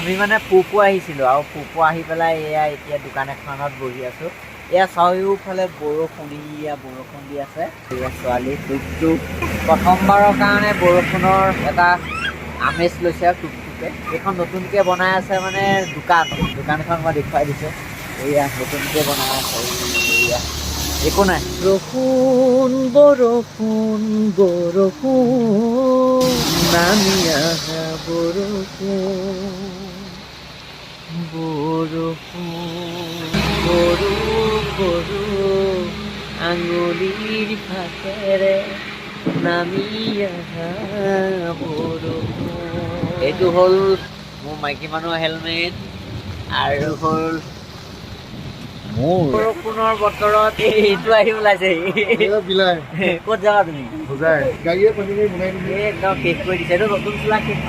আমি মানে পুপু আহিছিলোঁ আৰু পুপু আহি পেলাই এয়া এতিয়া দোকান এখনত বহি আছোঁ। এয়া চাৰিওফালে বৰষুণ দি আছে। এয়া ছোৱালী টুকটুক প্ৰথমবাৰৰ কাৰণে বৰষুণৰ এটা আমেজ লৈছে আৰু টুকটুকে। এইখন নতুনকৈ বনাই আছে মানে দোকানখন মই দেখুৱাই দিছোঁ। এয়া নতুনকৈ বনাই আছে। এয়া একো নাই। বৰষুণ বৰষুণ বৰষুণ নামি আহা বৰষুণ বৰষুণ বৰু বৰু আঙুলিৰ ফাকেৰে নামি আহা বৰষুণ। এইটো হ'ল মোৰ মাইকী মানুহৰ হেলমেট আৰু হ'ল মোৰ বৰষুণৰ বতৰত এইটো আহি ওলাইছে। ক'ত যাবা তুমি? একদম শেষ কৰি দিছে। এইটো নতুন চোলা শেষ।